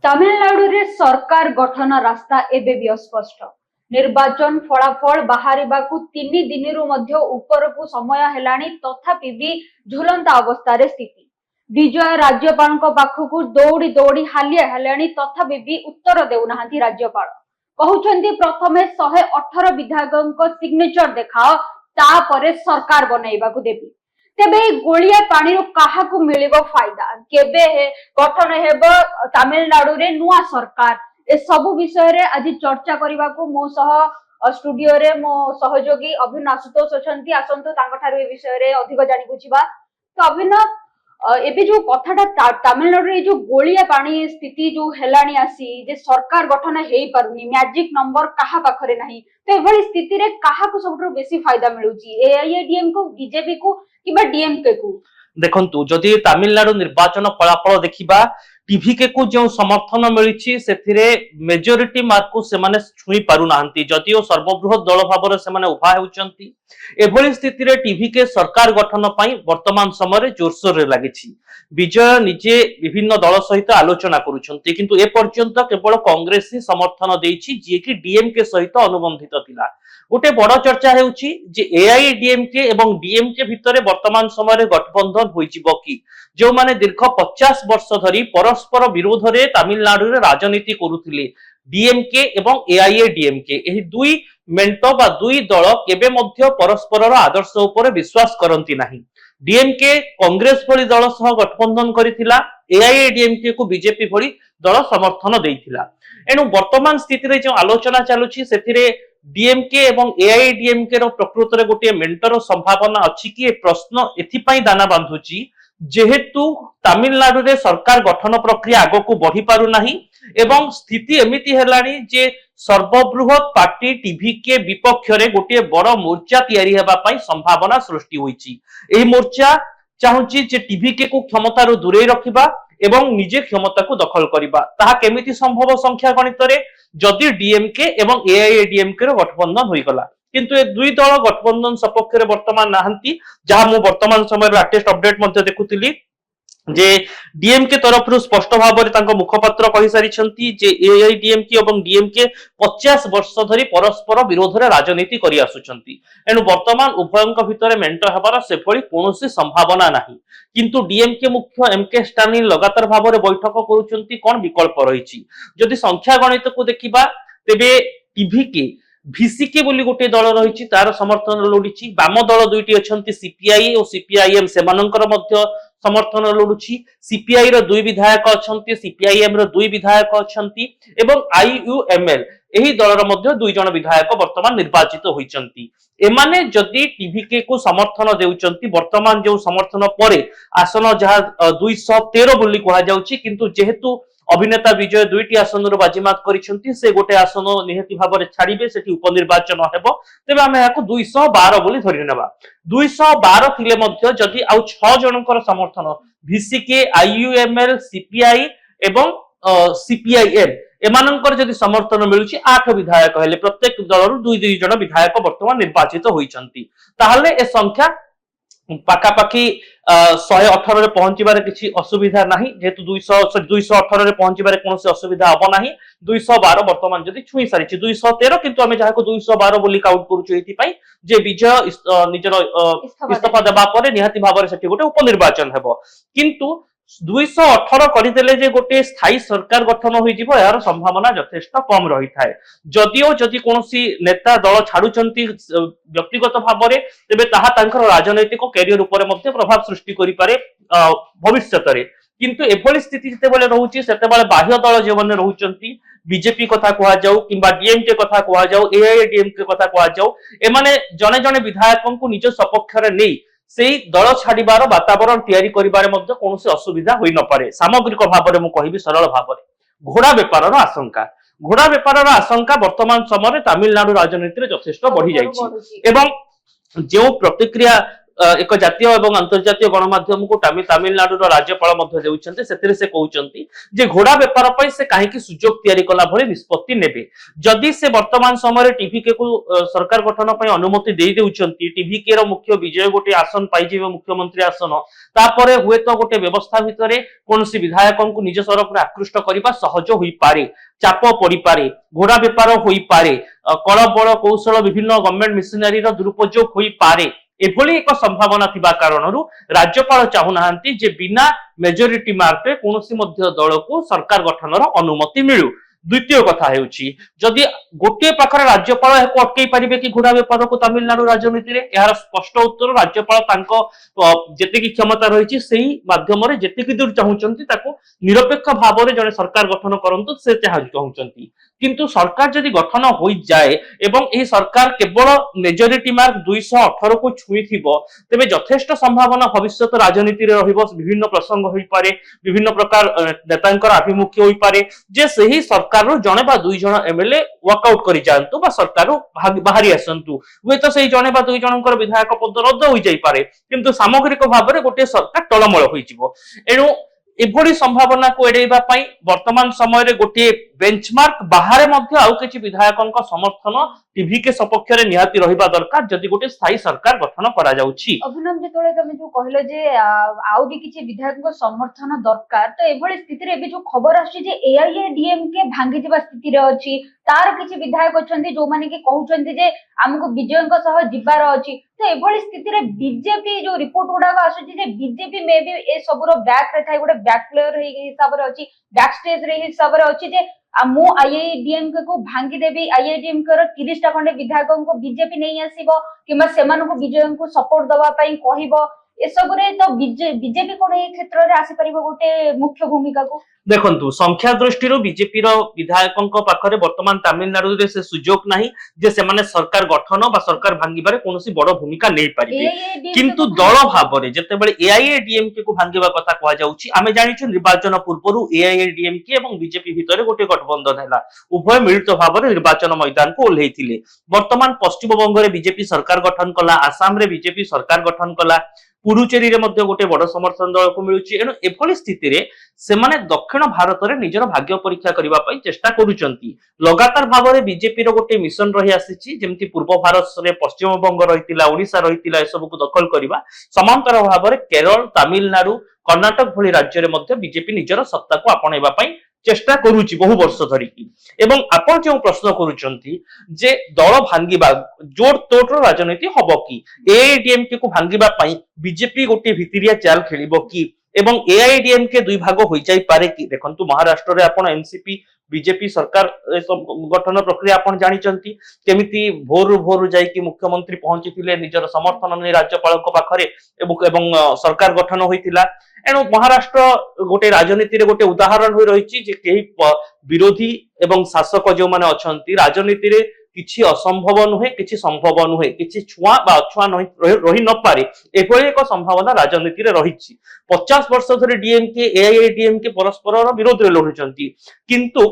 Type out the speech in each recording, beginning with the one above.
तमिलनाडु रे सरकार गठन रास्ता एबे भी अस्पष्ट। निर्वाचन फलाफल बाहरिबाकु 3 दिनरु मध्य उपरकु समय हेलानी तथापि भी झुलंता अवस्था रे स्थिति। विजय राज्यपालଙ୍କ पाखकु दौड़ी दौड़ी हालिया हेलानी तथापि भी उत्तर देउनाहांती राज्यपाल। कहउछंती प्रथमे 118 विधायकଙ୍କ सिग्नेचर देखाओ तापरे सरकार बनैबाकु देबी। तेबे गोलिया पानी काहाकू मिलिबो फायदा केबे गठन हेबो तमिलनाडु रे नुआ सरकार ए सब विषय रे आज चर्चा करबा को मो सह स्टूडियो रे मो सहयोगी अभिनव आशुतोष अछंती। आसंतो तांको ठारू ए विषय रे अधिक जानि बुझिबा। तो अभिनव एबे जो कथाटा तमिलनाडु रे जो गोलिया पानी स्थिति जो हेलानी आसी जे सरकार गठन हेई पारुनी मैजिक नंबर काहा पाखरे नाही। तो एभली स्थिति रे काहाकू सबरो बेसी फायदा मिलुची एआईएडीएम को बीजेपी को किबा डीएमके को? देखंतु जदि तमिलनाडु निर्वाचन फलाफल देखिबा टीवीके को जो समर्थन मिली से मेजोरिटी मार्क को सेमाने छुई पारु नाहंती जदिओ सर्वबृहत दल भाव से उभा होउचंती। एभली स्थिति रे टीवीके सरकार गठन पई वर्तमान समय जोरसोर रे लागिछि। विजय निजे विभिन्न दल सहित आलोचना करूछंती किंतु ए पर्यंत केवल कांग्रेस ही समर्थन देइछि जे कि डीएमके सहित अनुबंधित थिला। गोटे बड़ चर्चा हेउछि जे एआईडीएमके एवं डीएमके भितरे वर्तमान समय गठबंधन होइजिबो कि जो माने दीर्घ 50 वर्ष धरी परस्पर विरोध रे तमिलनाडु रे राजनीति करुथिले डीएमके एवं एआईएडीएमके एही दुई मेंट बा दुई दल केबे मध्य परस्पर आदर्श उपर विश्वास करंती नाही। डीएमके कांग्रेस भली दल सह गठबंधन करिथिला, एआईएडीएमके को बीजेपी भली दल समर्थन देइथिला। एनु वर्तमान स्थिति रे जो आलोचना चालुछि सेथिरे डीएमके एवं एआईडीएमके रो प्रकृत रे गोटे मेंटर संभावना अछि कि ए प्रश्न एथिपई दाना बांधुछि जेहेतु तमिलनाडु रे सरकार गठन प्रक्रिया आगो को बढ़ी पारु नाही एवं स्थिति एमिति हेलानी जे सर्वबृहत पार्टी टीवीके विपक्ष रे गोटे बड़ मोर्चा तैयारी हेबा पई संभावना सृष्टि होईछि। एही मोर्चा चाहुछि जे टीवीके को क्षमता रो दूरे रखिबा एवं निजे क्षमता को दखल करिबा। ताहा केमिति संभव संख्या गणित रे जदि डीएमके एवं एआईएडीएमके रो गठबंधन होई गला किंतु ए दुई दल गठबंधन सपक्ष रे वर्तमान नाहंती। जहां मु वर्तमान समय लेटेस्ट अपडेट मध्ये देखुतिली जे डीएमके तरफ रु स्पष्ट भाव रे तांको मुखपत्र कहि सारिछंती जे एआईडीएमके एवं डीएमके 50 वर्ष धरी परस्पर विरोध रे राजनीति करि आसुछंती। एनु वर्तमान उभयंक भितरे मेंट हेबार सेभली कोनोसी संभावना नाही किंतु डीएमके मुख्य एमके स्टालिन लगातार भाव रे बैठक करूछंती। कोन विकल्प रहिछि जदि संख्या गणित को देखिबा तेबे टीवीके भिसिके बोली गोटे दल रही तार समर्थन लोड़ी। बाम दल दुईटी अच्छी सीपीआई और सीपीआईएम सेमानंकर मध्य समर्थन लोड़ुछि। सीपीआई रो दुई विधायक अच्छी, सीपीआईएम रो दुई विधायक अच्छी एवं आईयूएमएल एही दलर मध्य दुई जन विधायक वर्तमान निर्वाचित होइचंती। एमाने जदि टीवीके को समर्थन देउचंती वर्तमान जो समर्थन परे आसन जहा 213 बोली कहा जाउछि किंतु जेहेतु अभिनेता विजय दुईटी आसन बाजीमात करिसेंती से गोटे आसन निहति भाव में छाड़िबे सेठी उपनिर्वाचन हेबो तेबे आमे याको 212 बोली धरि नेबा। 212 थिले मध्य जदि आउ 6 जनकर समर्थन भिसिके आईयूएमएल सीपीआई एवं सीपीआईएम एमानंकर जदि समर्थन मिलुची 8 विधायक हेले प्रत्येक दलरु 2 जन विधायक वर्तमान निर्वाचित होइचंती। ताहाले ए संख्या पाखापाखि 118 रे पहुंचीबारे किछि असुविधा नाही जेतु 218 रे पहुंचीबारे कोनोसी असुविधा हबो नाही। 212 वर्तमान जदि छुई सारिछि 213 किंतु आमे जाहाको 212 बोली काउंट करूछु एथि पई जे विजय निजर इस्तीफा देबा परे निहाती भाबरे सेठी गोटे उपनिर्वाचन हेबो किंतु 218 करिदेले जे गोटे स्थायी सरकार गठन होई जिवो यार संभावना यथेष्ट कम रही थाए। जदिओ जदि कोनोसी नेता दल छाडुचंती व्यक्तिगत भाबरे तेबे ताहा तांकर राजनैतिक कैरियर ऊपर मध्ये प्रभाव सृष्टि करि पारे भविष्यत रे किंतु एभली स्थिति जते बेले रहउची सेते बेले बाह्य दल जे माने रहउचंती बीजेपी कथा कहा जाऊ किंबा डीएमके कथा कहा जाऊ एआईडीएमके कथा कहा जाऊ एमाने जने जने विधायकों को निज सपक्ष रे नै सेई दल छाड़ीबार वातावरण तैयारी करिबारे मध्ये कोनोसी असुविधा होई न पारे। सामग्रिक भाबरे मु कहिबी सरल भाबरे घोड़ा बेपारर आशंका वर्तमान समय तमिलनाडु राजनीति रे यथेष्ट बढ़ी जाइछि एवं जो प्रतिक्रिया ଏକ ଜାତୀୟ ଏବଂ ଆନ୍ତର୍ଜାତୀୟ ଗଣମାଧ୍ୟମକୁ ତାମିଲନାଡୁର ରାଜ୍ୟପାଳ ମଧ୍ୟ ଦେଉଛନ୍ତି। ସେଥିରେ ସେ କହୁଛନ୍ତି ଯେ ଘୋଡା ବେପାର ପାଇଁ ସେ କାହିଁକି ସୁଯୋଗ ତିଆରି କଲା ଭଳି ନିଷ୍ପତ୍ତି ନେବେ। ଯଦି ସେ ବର୍ତ୍ତମାନ ସମୟରେ ଟିଭିକେ କୁ ସରକାର ଗଠନ ପାଇଁ ଅନୁମତି ଦେଇ ଦେଉଛନ୍ତି, ଟିଭିକେ ର ମୁଖ୍ୟ ବିଜୟ ଗୋଟେ ଆସନ ପାଇଯିବେ, ମୁଖ୍ୟମନ୍ତ୍ରୀ ଆସନ, ତାପରେ ହୁଏତ ଗୋଟେ ବ୍ୟବସ୍ଥା ଭିତରେ କୌଣସି ବିଧାୟକଙ୍କୁ ନିଜ ତରଫରୁ ଆକୃଷ୍ଟ କରିବା ସହଜ ହୋଇପାରେ, ଚାପ ପଡିପାରେ, ଘୋଡା ବେପାର ହୋଇପାରେ, କଳବଳ କୌଶଳ ବିଭିନ୍ନ ଗଭର୍ଣ୍ଣମେଣ୍ଟ ମିଶନାରୀର ଦୁରୁପଯୋଗ ହୋଇପାରେ। ଏଭଳି ଏକ ସମ୍ଭାବନା ଥିବା କାରଣରୁ ରାଜ୍ୟପାଳ ଚାହୁଁନାହାନ୍ତି ଯେ ବିନା ମେଜରିଟି ମାର୍କରେ କୌଣସି ମଧ୍ୟ ଦଳକୁ ସରକାର ଗଠନର ଅନୁମତି ମିଳୁ। ଦ୍ୱିତୀୟ କଥା ହେଉଛି ଯଦି ଗୋଟିଏ ପାଖରେ ରାଜ୍ୟପାଳ ଏହାକୁ ଅଟକେଇ ପାରିବେ କି ଘୋଡା ବେପାରକୁ ତାମିଲନାଡୁ ରାଜନୀତିରେ, ଏହାର ସ୍ପଷ୍ଟ ଉତ୍ତର ରାଜ୍ୟପାଳ ତାଙ୍କ ଯେତିକି କ୍ଷମତା ରହିଛି ସେଇ ମାଧ୍ୟମରେ ଯେତିକି ଦୂର ଚାହୁଁଛନ୍ତି ତାକୁ ନିରପେକ୍ଷ ଭାବରେ ଜଣେ ସରକାର ଗଠନ କରନ୍ତୁ ସେ ଚାହୁଁଛନ୍ତି। କିନ୍ତୁ ସରକାର ଯଦି ଗଠନ ହୋଇଯାଏ ଏବଂ ଏହି ସରକାର କେବଳ ମେଜରିଟି ମାର୍କ 218 କୁ ଛୁଇଁଥିବ, ତେବେ ଯଥେଷ୍ଟ ସମ୍ଭାବନା ଭବିଷ୍ୟତ ରାଜନୀତିରେ ରହିବ, ବିଭିନ୍ନ ପ୍ରସଙ୍ଗ ହୋଇପାରେ, ବିଭିନ୍ନ ପ୍ରକାର ନେତାଙ୍କର ଆଭିମୁଖ୍ୟ ହୋଇପାରେ ଯେ ସେହି ସରକାରରୁ ଜଣେ ବା ଦୁଇ ଜଣ ଏମଏଲଏ ୱାର୍କଆଉଟ କରି ଯାଆନ୍ତୁ ବା ସରକାରରୁ ବାହାରି ଆସନ୍ତୁ। ହୁଏତ ସେହି ଜଣେ ବା ଦୁଇ ଜଣଙ୍କର ବିଧାୟକ ପଦ ରଦ୍ଦ ହୋଇଯାଇପାରେ, କିନ୍ତୁ ସାମଗ୍ରିକ ଭାବରେ ଗୋଟିଏ ସରକାର ଟଳମଳ ହୋଇଯିବ। ଏଣୁ ଏଭଳି ସମ୍ଭାବନାକୁ ଏଡେଇବା ପାଇଁ ବର୍ତ୍ତମାନ ସମୟରେ ଗୋଟିଏ ବେଞ୍ଚମାର୍କ ବାହାରେ ମଧ୍ୟ ଆଉ କିଛି ବିଧାୟକଙ୍କ ସମର୍ଥନ ଟିଭିକେ ସପକ୍ଷରେ ନିହାତି ରହିବା ଦରକାର ଯଦି ଗୋଟେ ସ୍ଥାୟୀ ସରକାର ଗଠନ କରାଯାଉଛି। ଅଭିନବ, ଯେତେବେଳେ ତମେ ଯୋଉ କହିଲ ଯେ ଆଉ ବି କିଛି ବିଧାୟକଙ୍କ ସମର୍ଥନ ଦରକାର, ତ ଏଭଳି ସ୍ଥିତିରେ ଏବେ ଯୋଉ ଖବର ଆସୁଛି ଯେ ଏଆଇଏଡିଏମକେ ଭାଙ୍ଗିଯିବା ସ୍ଥିତିରେ ଅଛି, ତାର କିଛି ବିଧାୟକ ଅଛନ୍ତି ଯୋଉମାନେ କି କହୁଛନ୍ତି ଯେ ଆମକୁ ବିଜୟଙ୍କ ସହ ଯିବାର ଅଛି। ତ ଏଭଳି ସ୍ଥିତିରେ ବିଜେପି ଯୋଉ ରିପୋର୍ଟ ଗୁଡାକ ଆସୁଛି ଯେ ବିଜେପି ମେ ବି ଏ ସବୁର ବ୍ୟାକ୍ ରେ ଥାଏ, ଗୋଟେ ବ୍ୟାକ୍ ପ୍ଲେୟର ହିସାବରେ ଅଛି, ବ୍ୟାକ୍ ଷ୍ଟେଜ ରେ ହିସାବରେ ଅଛି ଯେ ମୁଁ ଆଇଆଇଡିଏମକେ କୁ ଭାଙ୍ଗିଦେବି, ଆଇଆଇଡିଏମକେ ର 30ଟା ଖଣ୍ଡେ ବିଧାୟକଙ୍କୁ ବିଜେପି ନେଇ ଆସିବ କିମ୍ବା ସେମାନଙ୍କୁ ବିଜୟଙ୍କୁ ସପୋର୍ଟ ଦବା ପାଇଁ କହିବ। ଏସବୁରେ ତ ବିଜେପି କଣ ଏଇ କ୍ଷେତ୍ରରେ ଆସିପାରିବ ଗୋଟେ ମୁଖ୍ୟ ଭୂମିକାକୁ? ଦେଖନ୍ତୁ, ସଂଖ୍ୟା ଦୃଷ୍ଟିରୁ ବିଜେପିର ବିଧାୟକଙ୍କ ପାଖରେ ବର୍ତ୍ତମାନ ତାମିଲନାଡୁରେ ସେ ସୁଯୋଗ ନାହିଁ ଯେ ସେମାନେ ସରକାର ଗଠନ ବା ସରକାର ଭାଙ୍ଗିବାରେ କୌଣସି ବଡ ଭୂମିକା ନେଇପାରିବେ। କିନ୍ତୁ ଦଳ ଭାବରେ ଯେତେବେଳେ ଏଆଇଏଡିଏମକେ କୁ ଭାଙ୍ଗିବା କଥା କୁହାଯାଉଛି, ଆମେ ଜାଣିଛୁ ନିର୍ବାଚନ ପୂର୍ବରୁ ଏଆଇଏଡିଏମକେ ଏବଂ ବିଜେପି ଭିତରେ ଗୋଟେ ଗଠବନ୍ଧନ ହେଲା, ଉଭୟ ମିଳିତ ଭାବରେ ନିର୍ବାଚନ ମଇଦାନକୁ ଓହ୍ଲେଇଥିଲେ। ବର୍ତ୍ତମାନ ପଶ୍ଚିମବଙ୍ଗରେ ବିଜେପି ସରକାର ଗଠନ କଲା, ଆସାମରେ ବିଜେପି ସରକାର ଗଠନ କଲା, ପୁଡୁଚେରୀରେ ମଧ୍ୟ ଗୋଟେ ବଡ ସମର୍ଥନ ଦଳକୁ ମିଳୁଛି। ଏଣୁ ଏଭଳି ସ୍ଥିତିରେ ସେମାନେ ଦକ୍ଷିଣ ଭାରତରେ ନିଜର ଭାଗ୍ୟ ପରୀକ୍ଷା କରିବା ପାଇଁ ଚେଷ୍ଟା କରୁଛନ୍ତି। ଲଗାତାର ଭାବରେ ବିଜେପିର ଗୋଟେ ମିଶନ ରହି ଆସିଛି, ଯେମିତି ପୂର୍ବ ଭାରତରେ ପଶ୍ଚିମବଙ୍ଗ ରହିଥିଲା, ଓଡିଶା ରହିଥିଲା, ଏସବୁକୁ ଦଖଲ କରିବା। ସମାନ୍ତର ଭାବରେ କେରଳ, ତାମିଲନାଡୁ, କର୍ଣ୍ଣାଟକ ଭଳି ରାଜ୍ୟରେ ମଧ୍ୟ ବିଜେପି ନିଜର ସତ୍ତାକୁ ଆପଣେଇବା ପାଇଁ ଚେଷ୍ଟା କରୁଛି ବହୁ ବର୍ଷ ଧରିକି। ଏବଂ ଆପଣ ଯେଉଁ ପ୍ରଶ୍ନ କରୁଛନ୍ତି ଯେ ଦଳ ଭାଙ୍ଗିବା ଜୋର ତୋଡର ରାଜନୀତି ହବ କି, ଏଆଇଡିଏମକେ କୁ ଭାଙ୍ଗିବା ପାଇଁ ବିଜେପି ଗୋଟିଏ ଭିତିରିଆ ଚାଲ ଖେଳିବ କି ଏବଂ ଏଆଇଡିଏମକେ ଦୁଇ ଭାଗ ହୋଇଯାଇପାରେ କି? ଦେଖନ୍ତୁ, ମହାରାଷ୍ଟ୍ରରେ ଆପଣ ଏନସିପି ବିଜେପି ସରକାର ଗଠନ ପ୍ରକ୍ରିୟା ଆପଣ ଜାଣିଛନ୍ତି, କେମିତି ଭୋରୁ ଭୋରୁ ଯାଇକି ମୁଖ୍ୟମନ୍ତ୍ରୀ ପହଞ୍ଚିଥିଲେ ନିଜର ସମର୍ଥନ ନେଇ ରାଜ୍ୟପାଳଙ୍କ ପାଖରେ ଏବଂ ସରକାର ଗଠନ ହୋଇଥିଲା। ଏଣୁ ମହାରାଷ୍ଟ୍ର ଗୋଟେ ରାଜନୀତିରେ ଗୋଟେ ଉଦାହରଣ ହୋଇ ରହିଛି ଯେ କେହି ବିରୋଧୀ ଏବଂ ଶାସକ ଯେଉଁମାନେ ଅଛନ୍ତି ରାଜନୀତିରେ କିଛି ଅସମ୍ଭବ ନୁହେଁ, କିଛି ସମ୍ଭବ ନୁହେଁ, କିଛି ଛୁଆଁ ବା ଅଛୁଆଁ ରହି ନପାରେ, ଏଭଳି ଏକ ସମ୍ଭାବନା ରାଜନୀତିରେ ରହିଛି। 50 ବର୍ଷ ଧରି ଡିଏମକେ ଏଆଇଏଡିଏମକେ ପରସ୍ପରର ବିରୋଧରେ ଲଢୁଛନ୍ତି, କିନ୍ତୁ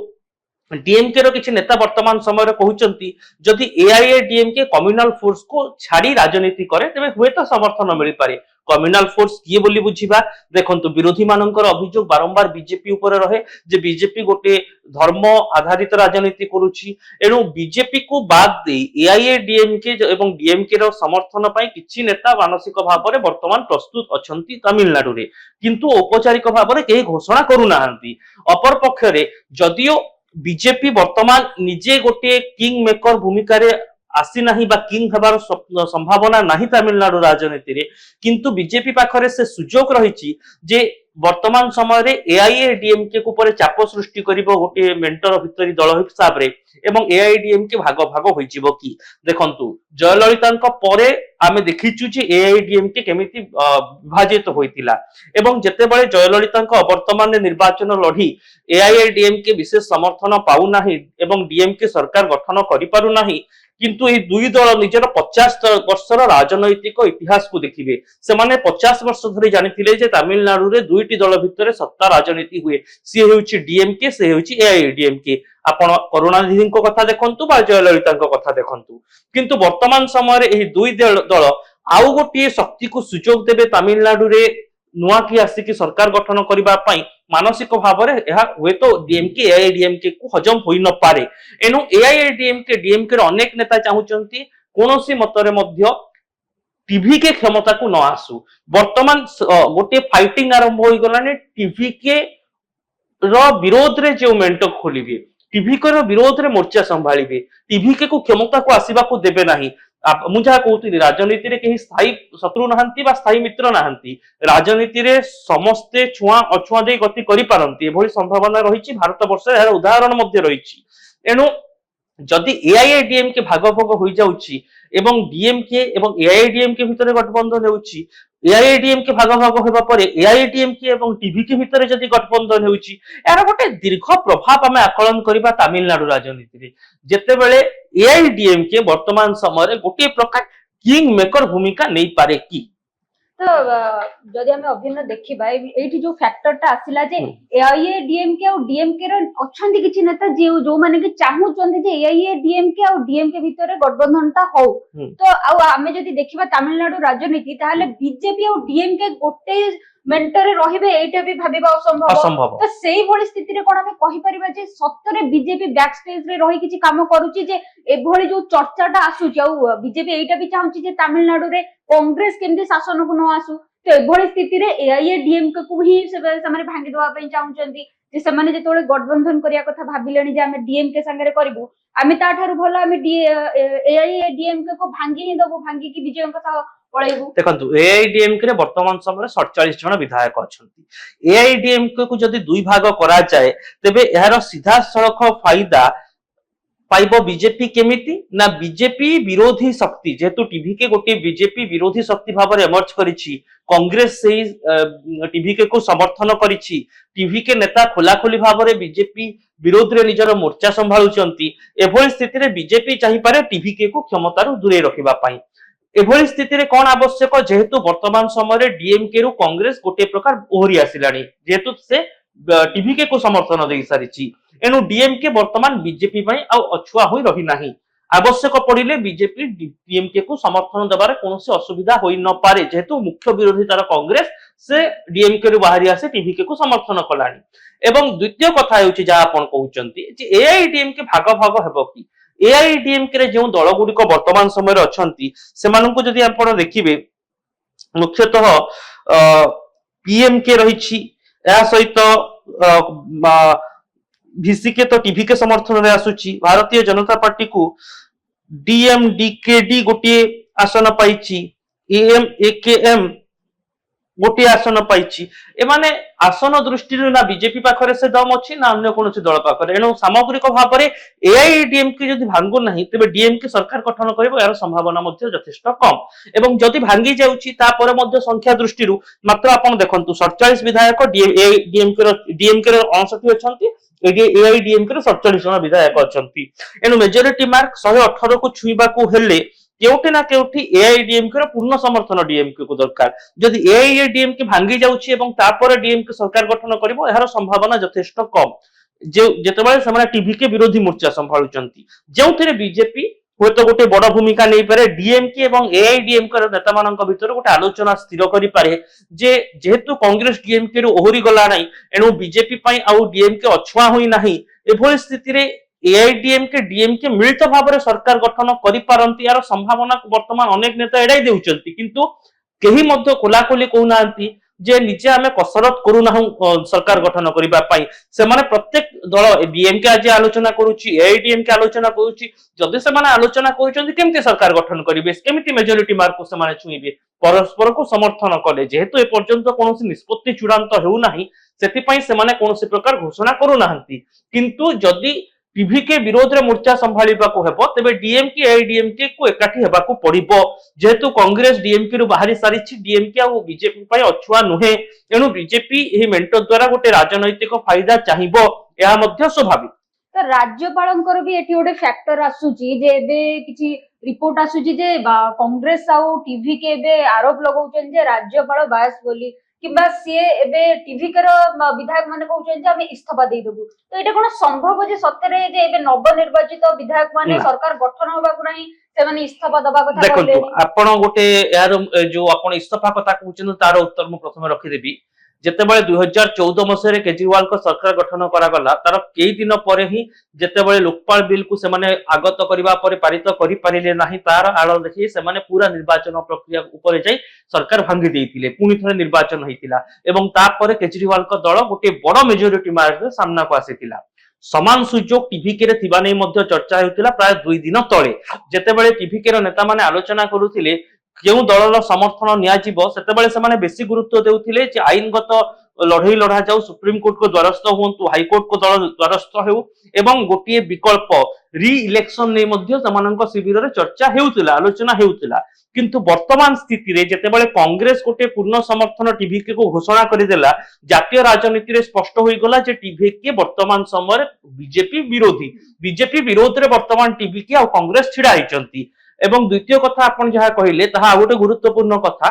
ଡିଏମକେ ର କିଛି ନେତା ବର୍ତ୍ତମାନ ସମୟରେ କହୁଛନ୍ତି ଯଦି ଏଆଇଏଡିଏମକେ କମ୍ୟୁନାଲ ଫୋର୍ସକୁ ଛାଡି ରାଜନୀତି କରେ ତେବେ ହୁଏତ ସମର୍ଥନ ମିଳିପାରେ। କମ୍ୟୁନାଲ ଫୋର୍ସ କିଏ ବୋଲି ବୁଝିବା। ଦେଖନ୍ତୁ, ବିରୋଧୀ ମାନଙ୍କର ଅଭିଯୋଗ ବାରମ୍ବାର ବିଜେପି ଉପରେ ରହେ ଯେ ବିଜେପି ଗୋଟେ ଧର୍ମ ଆଧାରିତ ରାଜନୀତି କରୁଛି। ଏଣୁ ବିଜେପି କୁ ବାଦ ଦେଇ ଏଆଇଏଡିଏମକେ ଏବଂ ଡିଏମକେ ର ସମର୍ଥନ ପାଇଁ କିଛି ନେତା ମାନସିକ ଭାବରେ ବର୍ତ୍ତମାନ ପ୍ରସ୍ତୁତ ଅଛନ୍ତି ତାମିଲନାଡୁରେ, କିନ୍ତୁ ଔପଚାରିକ ଭାବରେ କେହି ଘୋଷଣା କରୁନାହାନ୍ତି। ଅପରପକ୍ଷରେ ଯଦିଓ ବିଜେପି ବର୍ତ୍ତମାନ ନିଜେ ଗୋଟିଏ କିଙ୍ଗ ମେକର ଭୂମିକାରେ ଆସିନାହିଁ ବା କିଙ୍ଗ ହେବାର ସମ୍ଭାବନା ନାହିଁ ତାମିଲନାଡୁ ରାଜନୀତିରେ, କିନ୍ତୁ ବିଜେପି ପାଖରେ ସେ ସୁଯୋଗ ରହିଛି ଯେ ବର୍ତ୍ତମାନ ସମୟରେ ଏଆଇଏଡିଏମକେ ଉପରେ ଚାପ ସୃଷ୍ଟି କରିବ ଗୋଟିଏ ମେଣ୍ଟର ଭିତରି ଦଳ ହିସାବରେ ଏବଂ ଏଆଇଡିଏମକେ ଭାଗ ଭାଗ ହୋଇଯିବ କି? ଦେଖନ୍ତୁ, ଜୟଲଳିତାଙ୍କ ପରେ ଆମେ ଦେଖିଛୁ ଯେ ଏଆଇଡିଏମକେ କେମିତି ବିଭାଜିତ ହୋଇଥିଲା ଏବଂ ଯେତେବେଳେ ଜୟଲଳିତାଙ୍କ ଅବର୍ତ୍ତମାନରେ ନିର୍ବାଚନ ଲଢି ଏଆଇଏଡିଏମକେ ବିଶେଷ ସମର୍ଥନ ପାଉନାହିଁ ଏବଂ ଡିଏମକେ ସରକାର ଗଠନ କରିପାରୁନାହିଁ, କିନ୍ତୁ ଏହି ଦୁଇ ଦଳ ନିଜର 50 ବର୍ଷର ରାଜନୈତିକ ଇତିହାସକୁ ଦେଖିବେ। ସେମାନେ 50 ବର୍ଷ ଧରି ଜାଣିଥିଲେ ଯେ ତାମିଲନାଡୁରେ ଦୁଇଟି ଦଳ ଭିତରେ ସତ୍ତା ରାଜନୀତି ହୁଏ, ସିଏ ହେଉଛି ଡିଏମକେ, ସେ ହେଉଛି ଏଆଇଡିଏମକେ। ଆପଣ କରୁଣାନିଧିଙ୍କ କଥା ଦେଖନ୍ତୁ ବା ଜୟଲଳିତାଙ୍କ କଥା ଦେଖନ୍ତୁ, କିନ୍ତୁ ବର୍ତ୍ତମାନ ସମୟରେ ଏହି ଦୁଇ ଦଳ आउ गोटे शक्ति को सुजोग देबे तमिलनाडु रे नुआ की आसिकी सरकार गठन करबा पई मानसिक भाव में यह हुए तो डीएमके एआईडीएमके को हजम होई न पारे एनु एआईडीएमके डीएमके रो अनेक नेता चाहुचंती कोनोसी मतरे मध्य टीवी के क्षमता को न आसु वर्तमान गोटे फाइटिंग आरंभ हो गलाने टीवी के रो विरोध रे जो मेंट खोलिबे टीवी के रो विरोध रे मोर्चा संभाळिबे टीवी के को क्षमता को आसीबा को देबे नाही मु जहा कहूती राजनीति रे कहीं स्थायी शत्रु नहांती बा स्थायी मित्र नहांती राजनीति रे समस्ते छुआ अछुआ दे गति करि पारंती एभली संभावना रहिछि भारत वर्ष यार उदाहरण मध्ये रहिछि एनु जदि एआईएडीएमके भाग भाग होई जाउछि एवं डीएमके एवं एआईडीएमके भितरे गठबंधन हेउछि एआईडीएमके भाग भाग होबा परे एआईडीएमके एवं टीवीके भितरे जदि गठबंधन हेउछि यार गोटे दीर्घ प्रभाव आमे आकलन करिबा तमिलनाडु राजनीति रे जेते बेले एआईडीएमके वर्तमान समय रे गोटे प्रकार किंग मेकर भूमिका नै पारे की तो जदि हमें अभिन्न देखिबा एठी जो फैक्टरटा आसिला जे एआईएडीएमके और डीएमके रो अछंती किछि नेता जे जो माने कि चाहुचंती जे एआईएडीएमके और डीएमके भितरे गठबंधनटा हो तो आमे जदि देखिबा तमिलनाडु राजनीति ताहले बीजेपी और डीएमके गोटे मेंटरे रहिबे एटा भी भाबिबा असंभव तो सेही भली स्थिति रे कोन हमें कहि परिबा जे सत्तरे बीजेपी बैक स्टेज रे रहि किछि काम करूची जे एभली जो चर्चाटा आसुची आ बीजेपी एटा भी चाहुची जे तमिलनाडु रे कांग्रेस केमती शासन को न आसु तो एभली स्थिति रे एआईएडीएमके को ही से माने भांगी दवा पई चाहुचंती जे समाने जेतोळे गठबंधन करिया कथा भाबिलेनी जे हमें डीएमके संगे करबू आमे ता ठारू भलो हमें एआईएडीएमके को भांगी ही दबो भांगी की विजय कथा देखो एआईडीएमके रे वर्तमान समय 47 जन विधायक अछंती एआईडीएमके को जदि दुई भाग करा जाए तबे यार सीधा सड़क फायदा पाइबो बीजेपी केमिति ना बीजेपी विरोधी शक्ति जेतु टीवी के गोटे बीजेपी विरोधी शक्ति भाव में एमर्ज करिछि कांग्रेस से टीवी के को समर्थन करिछि टीवी के नेता खोलाखोली भाव में बीजेपी विरोध रे निजर मोर्चा संभाळुचंती एभली स्थिति रे बीजेपी चाहि पारे टीवी के को क्षमता रु दूरे रखिबा पाई एभली स्थिति रे कोन आवश्यक जेहेतु वर्तमान समय रे डीएमके रु कांग्रेस गोटे प्रकार ओहरी आसिलानी जेहेतु से टीवी के को समर्थन देई सारिछि एनु डीएमके वर्तमान बीजेपी पई आ अछुआ होई रही नाही आवश्यक पड़िले बीजेपी डीएमके को समर्थन देबारे कोनोसी असुविधा होई न पारे जेहेतु मुख्य विरोधी तार कांग्रेस से डीएमके रु बाहरी आसे टीवी के को समर्थन कलानी एवं द्वितीय कथा हेउछि जा आपण कहउचंती जे एआईडीएमके भाग भाग हेबो कि एआईडीएमके रे जो दल गुडी को वर्तमान समय रे अछंती सेमानंकु जदि आपण देखिबे मुख्यतः पीएमके रहिछि या सहित भिसीके तो टीवी के समर्थन रे आसुची भारतीय जनता पार्टी को डीएमडीकेडी गोटे आसन पाइछि एएमएकेएम गोटे आसन पाइछि एमाने आसन दृष्टि ना बीजेपी पाखरे से दम अछि ना अन्य कोनोसी दल पाखरे एनो सामग्रिक भाव में एआईडीएमके जदि भांगु नाही तबे डीएमके सरकार गठन करबो यार संभावना मध्ये यथेष्ट कम एवं जदि भांगी जाउछि ता परे मध्ये संख्या दृष्टि रु मात्र आपण देखंतु 47 विधायक डीएमके रो 59 अछंती एआईडीएमके रो 47 जन विधायक अछंती एनो मेजॉरिटी मार्क 118 को छुईबा को हेले केउटे ना केउठी एआईडीएमके रो पूर्ण समर्थन डीएमके को दरकार जदि एआईडीएमके भांगी जाउछि एवं तापर डीएमके सरकार गठन करिवो यार संभावना यथेष्ट कम जे जेतेबारे समान टीवी के विरोधी मोर्चा संभाळुचंती जेउथिरे बीजेपी होतो गोटे बड़ भूमिका नै पारे डीएमके एवं एआईडीएमके रो नेता मानक भितर गोटे आलोचना स्थिर करि पारे जे जेहेतु कांग्रेस डीएमके रो ओहरी गला नै एनु बीजेपी पई आ डीएमके अछुआ होई नाही एभली स्थिति रे एआईडीएमके डीएमके मिलित भाव में सरकार गठन करि पारंती यार संभावना वर्तमान अनेक नेता एडाई देउचंती किंतु केही मध्ये खोलाखोली कहउनांती जे निजे आमे कसरत करू ना सरकार गठन करिबा पई से माने प्रत्येक दल डीएमके आज आलोचना करूची एआईडीएमके आलोचना करूची जदि से माने आलोचना करूचंती केमते सरकार गठन करिवे केमिति मेजॉरिटी मार्क को से माने छुईबे परस्पर को समर्थन कले जेहेतु ए पर्यंत कोनोसी निष्पत्ति चूड़ांत हेउ नाही सेति पई से माने कोनोसी प्रकार घोषणा करू नाहंती किंतु जदि टीवी के विरोध रे मोर्चा संभाळिबा को हेबो तबे डीएमके एआईडीएमके को एकाठी हेबा को पड़िबो जेहेतु कांग्रेस डीएमके रु बाहरी सारिछि डीएमके आ बीजेपी पय अछुआ नुहे एनु बीजेपी एही मेंटो द्वारा गोटे राजनैतिक फायदा चाहिबो एहा मध्ये स्वाभाविक तो राज्यपालंकर भी एठी गोटे फैक्टर आसुची जे एबे किछि रिपोर्ट आसुची जे कांग्रेस आ टीवी के एबे आरोप लगाउछन जे राज्यपाल बायस बोली किंबा सीए एबे टीवी कर विधायक माने कहउछन जे हम इस्तीफा दे देबु तो एटा कोन संभव जे सत्यरे जे एबे नवनिर्वाचित विधायक माने ना। सरकार गठन होबा को नाही सेमाने इस्तीफा दबा कथा देखो कहले आपण गोटे यार जो आपण इस्तीफा कथा कहउछन तार उत्तर मु प्रथमे रखि देबी जेतेबेले 2014 मसिया केजरीवाल को सरकार गठन करा गला तार कई दिन परे ही जेतेबेले लोकपाल बिल को सेमाने आगत करिबा परे पारित करि पारिले नाही तार आळ देखि सेमाने पूरा निर्वाचन प्रक्रिया ऊपर जाई सरकार भांगी देइतिले पुनी थरे निर्वाचन होइतिला एवं तापर केजरीवाल को दल गोटे बड़ मेजॉरिटी मार्क सामना को आसीतिला समान सुजोग टीवीके रे थिबा नै मध्य चर्चा हेउतिला प्राय 2 दिन तळे जेतेबेले टीवीके रो नेता माने आलोचना करूथिले केउ दलर समर्थन निया जीवो सेतेबेले सेमाने बेसी गुरुत्व देउथिले जे आईनगत लढई लढा जाऊ सुप्रीम कोर्ट को द्वारस्थ हुंतु हाई कोर्ट को दल द्वारस्थ हेउ एवं गोटिए विकल्प री इलेक्शन नै मध्य समानक शिविर रे चर्चा हेउतिला आलोचना हेउतिला किंतु वर्तमान स्थिति रे जेतेबेले कांग्रेस गोटे पूर्ण समर्थन टीवीके को घोषणा करिदेला जातीय राजनीति रे स्पष्ट होई गला जे टीवीके वर्तमान समय बीजेपी विरोध रे वर्तमान टीवीके आ कांग्रेस छिडा आइचंती एवं द्वितीय कथा आपण जहा कहिले ताहा गोटे गुरुत्वपूर्ण कथा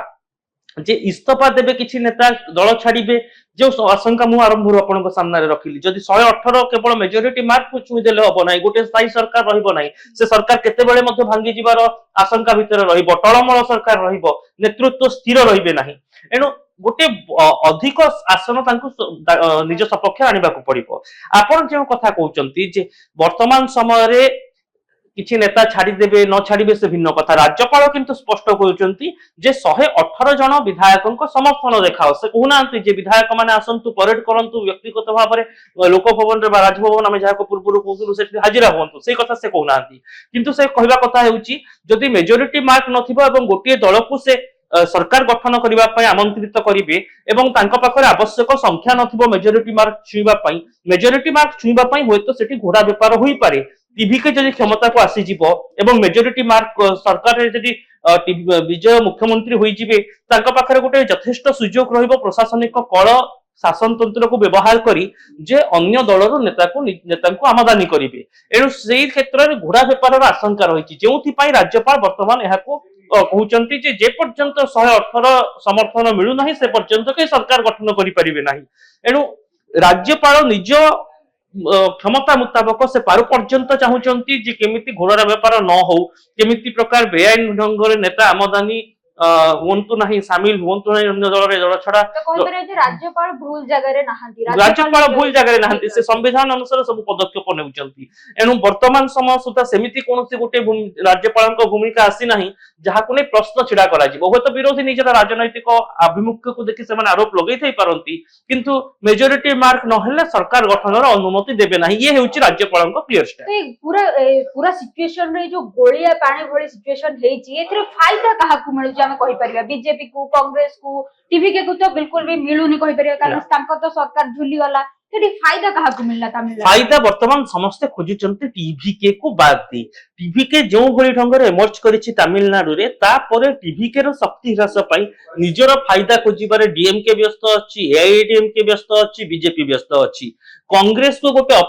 जे इस्तीफा देबे किछि नेता दल छाड़ीबे जो आशंका मु आरंभ आपन सामने रखिली जदि 118 केवल मेजॉरिटी मार्क को छुई देले हबो नाही गोटे स्थायी सरकार रहिबो नाही से सरकार केते बेले मध्ये भांगी जिबार आशंका भितर रहिबो टळमळ सरकार रहिबो नेतृत्व स्थिर रहिबे नाही एनु गोटे अधिक आसन तांकु निज सपक्ष आनिबा को पड़िबो आपण जे कथा कहउचंती जे वर्तमान समय रे किछि नेता छाड़ी देबे न छाड़ीबे से भिन्न कथा राज्यपाल किंतु स्पष्ट कहउचंती जे 118 जन विधायकों को समर्थन देखाओ से कहउनांती जे विधायक माने आसंतु परेड करंतु व्यक्तिगत भाव रे लोक भवन रे बा राजभवन आमे जाको पूर्वरु कहउलु से हाजिरा होंतु से कथा से कहउनांती किंतु से कहबा कथा हेउची जदि मेजॉरिटी मार्क नथिबो एवं गोटिए दल को से सरकार गठन करिबा पई आमंत्रित करिवे एवं तांका पाखरे आवश्यक संख्या नथिबो मेजॉरिटी मार्क छुईबा पई मेजॉरिटी मार्क छुईबा पई होयतो सेठी घोड़ा व्यापार होई पारे टीवी के जदि क्षमता को आसी जीवो एवं मेजॉरिटी मार्क सरकार रे जदि विजय मुख्यमंत्री होई जिवे तांका पाखरे गोटे यथेष्ट सुजोग रहिबो प्रशासनिक कळ शासन तंत्र को व्यवहार करी जे अन्य दलर नेता को आमदानी करिवे एनु सेही क्षेत्र रे घोड़ा व्यापार आशंका रहिछि जेउथि पई राज्यपाल वर्तमान एहाको कहउचंती जे पर्यंत 118 समर्थन मिलु नाही से पर्यंत के सरकार गठन करि परिबे नाही एनु राज्यपाल निज क्षमता मुताबक से पारु पर्यंत चाहूचंती जे केमिति घोड़ार व्यापार न हो केमिति प्रकार बेआईन ढंग रे नेता आमदानी हुंतु नाही शामिल हुंतु नाही अन्य दल रे दल छडा तो कहत रे जे राज्यपाल भूल जगह रे नहांती राज्यपाल भूल जगह रे नहांती से संविधान अनुसार सब पदक्षेप नेउचंती एनु वर्तमान समय सुधा सेमिति कोनोसी गोटे राज्यपाल को भूमिका आसी नाही जहा कोने प्रश्न छिडा करा जिवो होतो विरोधी निजर राजनैतिक अभिमुख्य को देखि सेमान आरोप लगै थई पारंती किंतु मेजॉरिटी मार्क न हेले सरकार गठन रो अनुमति देबे नाही ये हेउची राज्यपाल को क्लियर स्टैंड पूरा सिचुएशन रे जो गोलिया पानी भଳି सिचुएशन हेची एथरे फायदा काहा को मिलु जे हम कहि परिबा बीजेपी को कांग्रेस को टीवी के को तो बिल्कुल भी मिलुनी कहि परिबा कारण तांको तो सरकार झुली गला तेडी फायदा काहा को मिलला तमिलनाडु फायदा वर्तमान समस्त खोजुचंती टीवी के को बाद दे टीवी के जो भଳି ढंग रे एमर्ज करिछि तमिलनाडु रे ता परे टीवी के रो शक्ति ह्रास पई निजर फायदा खोजिबारे डीएमके व्यस्त अछि एआईडीएमके व्यस्त अछि बीजेपी व्यस्त अछि कांग्रेस को गोटे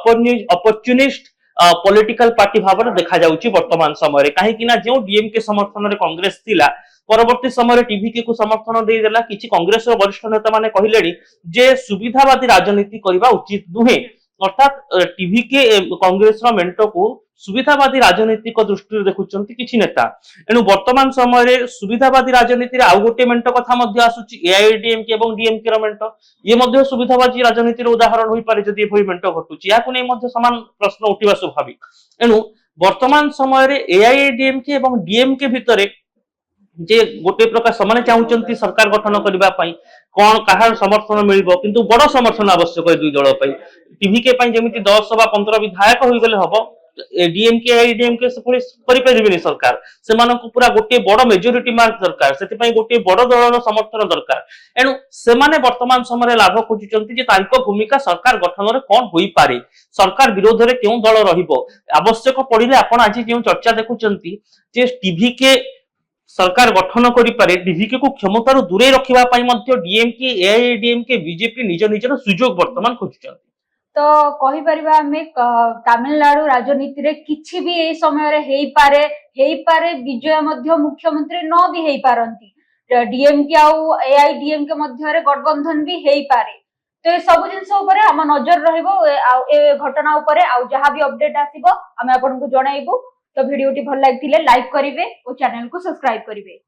अपॉर्चुनिस्ट पॉलिटिकल पार्टी भाव देखा जाउची वर्तमान समय रे काहे कि ना जो डीएमके समर्थन रे कांग्रेस थिला परवर्ती समय टीवी को समर्थन दे देला किछि कांग्रेस रो वरिष्ठ नेता माने कहिलेडी जे सुविधावादी राजनीति करबा उचित दुहे अर्थात टीवी के कांग्रेस रो मेंटो को सुविधावादी राजनीतिक दृष्टि देखुचंती किछि नेता एनु वर्तमान समय रे सुविधावादी राजनीति रे आउ गोटे मेंटो कथा मध्ये आसुची एआईडीएमके एवं डीएमके रो मेंटो ये मध्ये सुविधावादी राजनीति रो उदाहरण होई पारे जदि एभई मेंटो घटुची या को नै मध्ये समान प्रश्न उठिबा स्वाभाविक एनु वर्तमान समय रे एआईडीएमके एवं डीएमके भितरे जे गोटे प्रकार समान चाहूचंती सरकार गठन करबा पई कोन काहार समर्थन मिलबो किंतु बड़ समर्थन आवश्यक है दुई दल पई टीवी के पई जेमिति 10 वा 15 विधायक होई गेले हबो डीएमके आईडीएमके से पुलिस करि परिबेनी सरकार सेमान को पूरा गोटे बड़ मेजॉरिटी मार्क दरकार सेति पई गोटे बड़ दलर समर्थन दरकार एनु सेमाने वर्तमान समय लाभ खोजुचंती जे तांको भूमिका सरकार गठन रे कोन होई पारे सरकार विरोध रे केउ दल रहिबो आवश्यक पडिले आपण आज जे चर्चा देखुचंती जे टीवी के सरकार गठन करि पारे डीवीके को क्षमता रो दूरे रखिबा पई मध्ये डीएमके एआईडीएमके बीजेपी निज निजर सुजोग वर्तमान खोजुचंती तो कहि परिबा हमें तमिलनाडु राजनीति रे किछि भी ए समय रे हेई पारे विजय मध्य मुख्यमंत्री न भी हेई पारंती डीएमके आउ एआईडीएमके मध्य गठबंधन भी हेई पारे। तो ये सब जिनस आम नजर रहिबो ए घटना उपरे आउ जहां भी अपडेट आसीबो आमे आपनको जणाइबो। तो वीडियोटी भल लागिथिले लाइक करिवे और चैनल को सब्सक्राइब करिवे।